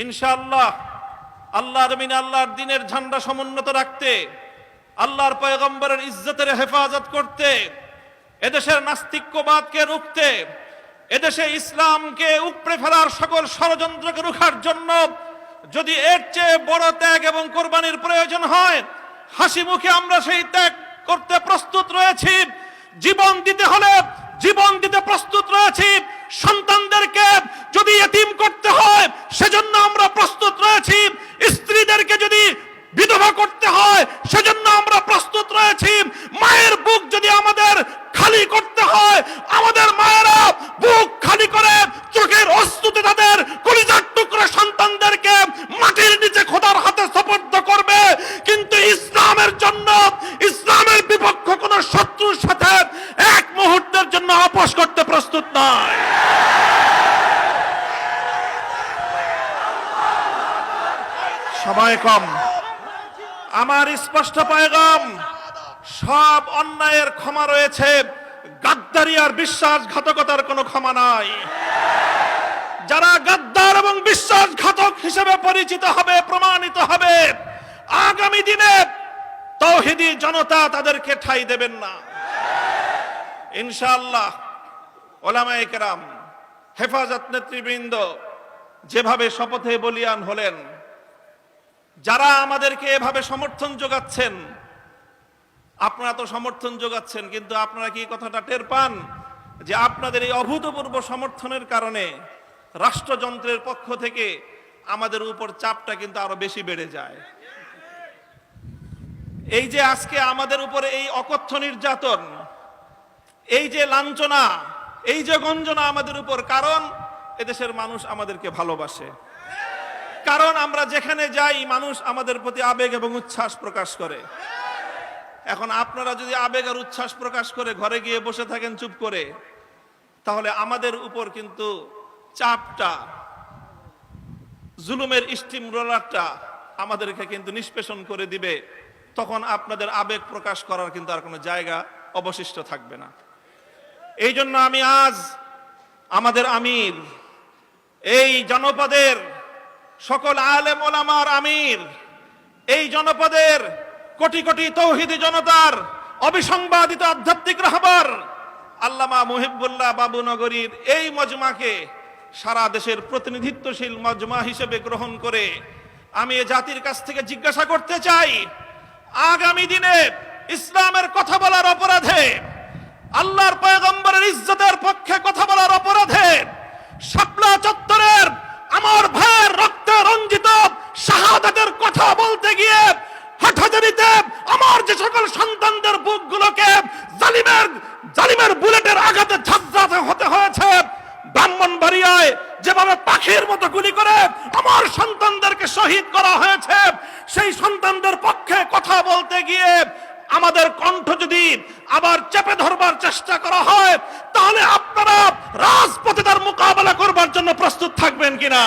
ইনশাআল্লাহ আল্লাহর জমিনে আল্লাহর দ্বীনের ঝান্ডা সমুন্নত রাখতে, আল্লাহর পয়গম্বরের ইজ্জতের হেফাজত করতে, এদেশের নাস্তিক্যবাদকে রুখতে, এদেশে ইসলামকে উপড়ে ফেলার সকল ষড়যন্ত্রকে রুখার জন্য যদি এর চেয়ে বড় ত্যাগ এবং কোরবানির প্রয়োজন হয়, হাসি মুখে আমরা সেই ত্যাগ করতে প্রস্তুত রয়েছি। জীবন দিতে হলে জীবন দিতে প্রস্তুত রয়েছি। সন্তানদেরকে যদি এতিম করতে হয় সেজন্য আমরা প্রস্তুত রয়েছি। স্ত্রীদেরকে যদি বিধবা করতে হয় সেজন্য আমরা প্রস্তুত রয়েছি। মায়ের বুক যদি আমাদের খালি করতে হয়, আমাদের মায়েরা বুক খালি করে চোখের অশ্রুতে তাদের কলিজার টুকরা সন্তানদেরকে মাটির নিচে খোদার হাতে সুপর্দ করবে। কিন্তু ইসলামের জন্য, ইসলামের বিপক্ষ কোন শত্রুর সাথে এক মুহূর্তের জন্য আপোষ করতে প্রস্তুত নয়। সময় কম, আমার স্পষ্ট পয়গাম, সব অন্যায়ের ক্ষমা রয়েছে, গাদ্দারি আর বিশ্বাসঘাতকতার কোনো ক্ষমা নাই। যারা গাদ্দার এবং বিশ্বাসঘাতক হিসেবে পরিচিত হবে, প্রমাণিত হবে, আগামী দিনে তাওহীদি জনতা তাদেরকে ঠাঁই দেবেন না ইনশাআল্লাহ। ওলামায়ে কেরাম, হেফাজত নেতৃবৃন্দ যেভাবে শপথে বলিয়ান হলেন, যারা আমাদেরকে এভাবে সমর্থন যোগাচ্ছেন, আপনারা তো সমর্থন যোগাচ্ছেন, কিন্তু আপনারা কি কথাটা টের পান যে আপনাদের এই অভূতপূর্ব সমর্থনের কারণে রাষ্ট্রযন্ত্রের পক্ষ থেকে আমাদের উপর চাপটা কিন্তু আরো বেশি বেড়ে যায়। এই যে আজকে আমাদের উপরে এই অকথ্য নির্যাতন, এই যে লাঞ্ছনা, এই যে গঞ্জনা আমাদের উপর, কারণ এদেশের মানুষ আমাদেরকে ভালোবাসে, কারণ আমরা যেখানে যাই মানুষ আমাদের প্রতি আবেগ এবং উচ্ছ্বাস প্রকাশ করে। এখন আপনারা যদি আবেগ আর উচ্ছ্বাস প্রকাশ করে ঘরে গিয়ে বসে থাকেন চুপ করে, তাহলে আমাদের উপর কিন্তু চাপটা, জুলুমের স্টিম রোলারটা আমাদেরকে কিন্তু নিষ্পেষণ করে দিবে। তখন আপনাদের আবেগ প্রকাশ করার কিন্তু আর কোনো জায়গা অবশিষ্ট থাকবে না। এই জন্য আমি আজ আমাদের আমির, এই জনপদের সকল আলেম ওলামার আমির, এই জনপদের কোটি কোটি তৌহিদি জনতার অবিসংবাদিত আধ্যাত্মিক রাহবার আল্লামা মুহিবুল্লাহ বাবুনগরীর এই মজমাকে সারা দেশের প্রতিনিধিত্বশীল মজমা হিসেবে গ্রহণ করে আমি এ জাতির কাছ থেকে জিজ্ঞাসা করতে চাই, আগামী দিনে ইসলামের কথা বলার অপরাধে, আল্লাহর পয়গম্বরের ইজ্জতের পক্ষে কথা বলার অপরাধে শাপলা চত্বরের আমার ভাইয়ের রক্তে রঞ্জিত শাহাদাতের কথা বলতে গিয়ে হাটহাজারীতে আমার যে সকল সন্তানদের বুকগুলোকে জালিমের বুলেটের আঘাতে ঝাঁঝরাতে হতে হয়েছে, ব্রাহ্মণবাড়িয়ায় যেভাবে পাখির মতো গুলি করে আমার সন্তানদেরকে শহীদ করা হয়েছে, সেই সন্তানদের পক্ষে কথা বলতে গিয়ে আমাদের কণ্ঠ যদি আবার চেপে ধরবার চেষ্টা করা হয়, তাহলে আপনারা রাজপথে তার মোকাবেলা করবার জন্য প্রস্তুত থাকবেন কিনা?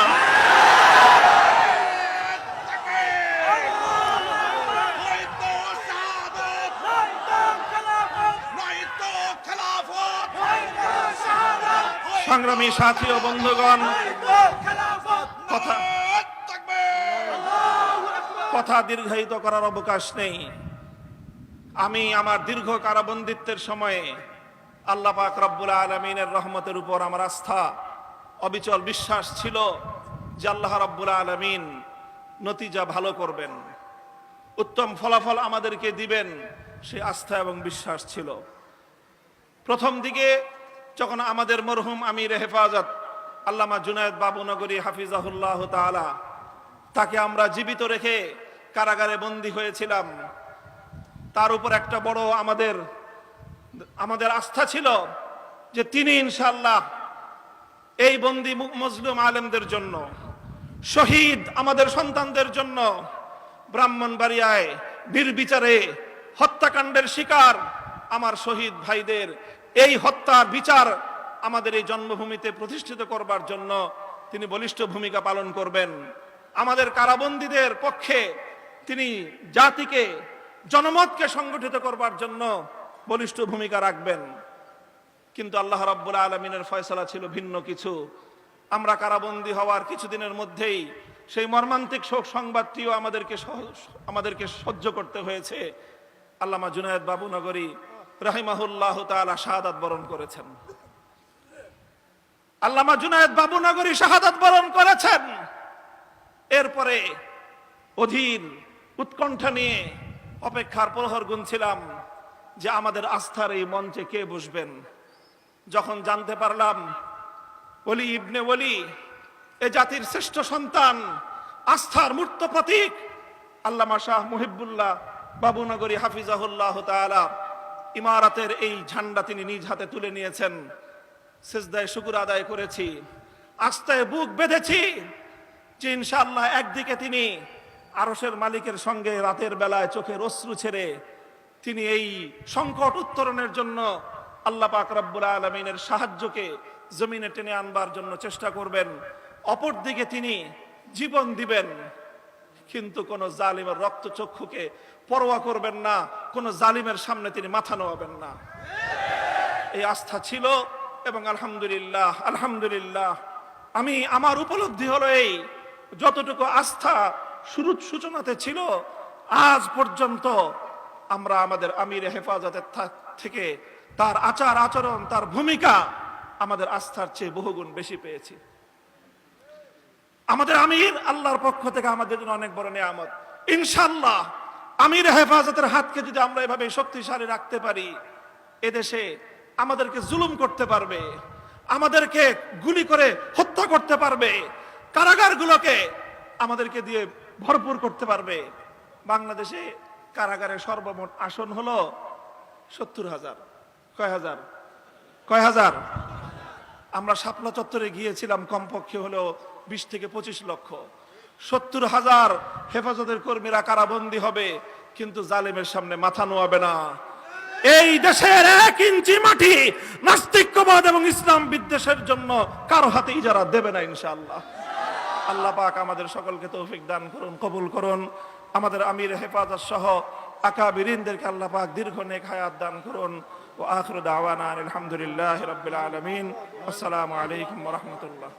সংগ্রামী সাথী ও বন্ধুগণ, কথা দীর্ঘায়িত করার অবকাশ নেই। আমি আমার দীর্ঘ কারাবন্দিত্বের সময়ে আল্লাহ পাক রব্বুল আলামিনের রহমতের উপর আমার আস্থা, অবিচল বিশ্বাস ছিল যে আল্লাহ রব্বুল আলামিন নতিজা ভালো করবেন, উত্তম ফলাফল আমাদেরকে দিবেন, সে আস্থা এবং বিশ্বাস ছিল। প্রথম দিকে যখন আমাদের মরহুম আমির হেফাজত আল্লামা জুনায়েদ বাবুনগরী হাফিজাহুল্লাহ তাআলা, তাকে আমরা জীবিত রেখে কারাগারে বন্দী হয়েছিলাম, তার উপর একটা বড় আমাদের আস্থা ছিল যে তিনি ইনশাআল্লাহ এই বন্দী মজলুম আলেমদের জন্য, শহীদ আমাদের সন্তানদের জন্য, ব্রাহ্মণবাড়িয়ায় নির্বিচারে হত্যাকাণ্ডের শিকার আমার শহীদ ভাইদের এই হত্যার বিচার আমাদের এই জন্মভূমিতে প্রতিষ্ঠিত করবার জন্য তিনি বলিষ্ঠ ভূমিকা পালন করবেন। আমাদের কারাবন্দীদের পক্ষে তিনি জাতিকে, জনমতকে সংগঠিত করবার জন্য বলিষ্ঠ ভূমিকা রাখবেন। কিন্তু আল্লাহ রাব্বুল আলামিনের ফয়সালা ছিল ভিন্ন কিছু। আমরা কারাবন্দী হওয়ার কিছুদিনের মধ্যেই সেই মর্মান্তিক শোক সংবাদটিও আমাদেরকে সহ্য করতে হয়েছে। আল্লামা জুনায়েদ বাবুনগরী রাহিমাহুল্লাহ তাআলা শাহাদাত বরণ করেছেন। আল্লামা জুনায়েদ বাবুনগরী শাহাদাত বরণ করেছেন। এরপরে অধীর উৎকণ্ঠা নিয়ে অপেক্ষার প্রহর গুনছিলাম যে আমাদের আস্থার এই মঞ্চে কে বসবেন। যখন জানতে পারলাম ওলি ইবনে ওলি, এ জাতির শ্রেষ্ঠ সন্তান, আস্থার মূর্ত প্রতীক আল্লামা শাহ মুহিবুল্লাহ বাবুনগরী হাফিজাহুল্লাহ তাআলা ইমারতের এই ঝান্ডা তিনি নিজ হাতে তুলে নিয়েছেন, সিজদায় শুকর আদায় করেছি, আস্থায় বুক বেঁধেছি যে ইনশাআল্লাহ একদিকে তিনি আরশের মালিকের সঙ্গে রাতের বেলায় চোখের অশ্রু ছেড়ে তিনি এই সংকট উত্তরণের জন্য আল্লাহ পাক রব্বুল আলামিনের সাহায্যকে জমিনে টেনে আনবার জন্য চেষ্টা করবেন। অপরদিকে তিনি জীবন দিবেন, কিন্তু কোন জালিমের রক্তচক্ষুকে পরোয়া করবেন না, কোন জালিমের সামনে তিনি মাথা নোয়াবেন না। এই আস্থা ছিল এবং আলহামদুলিল্লাহ আলহামদুলিল্লাহ আমার উপলব্ধি হলো এই যতটুকু আস্থা শুরুর সূচনাতে ছিল আজ পর্যন্ত আমরা আমাদের আমির হেফাজতের থেকে তার আচার আচরণ, তার ভূমিকা আমাদের আস্থার চেয়ে বহুগুণ বেশি পেয়েছি। আমাদের আমির আল্লাহর পক্ষ থেকে আমাদের জন্য অনেক বড় নিয়ামত। ইনশাআল্লাহ আমির হেফাজতের হাতকে যদি আমরা এভাবে শক্তিশালী রাখতে পারি, এদেশে আমাদেরকে জুলুম করতে পারবে, আমাদেরকে গুলি করে হত্যা করতে পারবে, কারাগারগুলোকে আমাদেরকে দিয়ে ভরপুর করতে পারবে। বাংলাদেশে কারাগারের সর্বমোট আসন হলো ৭০,০০০। কয় হাজার? আমরা শাপলা চত্বরে গিয়েছিলাম, কমপক্ষে হলো ২০ থেকে ২৫ লক্ষ। ৭০,০০০ হেফাজতের কর্মীরা কারাবন্দী হবে, কিন্তু জালেমের সামনে মাথা নোয়াবে না। এই দেশের ১ ইঞ্চি মাটি নাস্তিক্যবাদ এবং ইসলাম বিদ্বেষের জন্য কারো হাতে ইজারা দেবে না ইনশাআল্লাহ। আল্লাহ পাক আমাদের সকলকে তৌফিক দান করুন, কবুল করুন। আমাদের আমির হেফাজত সহ আকাবিরিনদেরকে আল্লাহ পাক দীর্ঘ নেক হায়াত দান করুন। ওয়া আখিরু দাওয়ানা আলহামদুলিল্লাহি রাব্বিল আলামিন। আসসালামু আলাইকুম ওয়া রাহমাতুল্লাহ।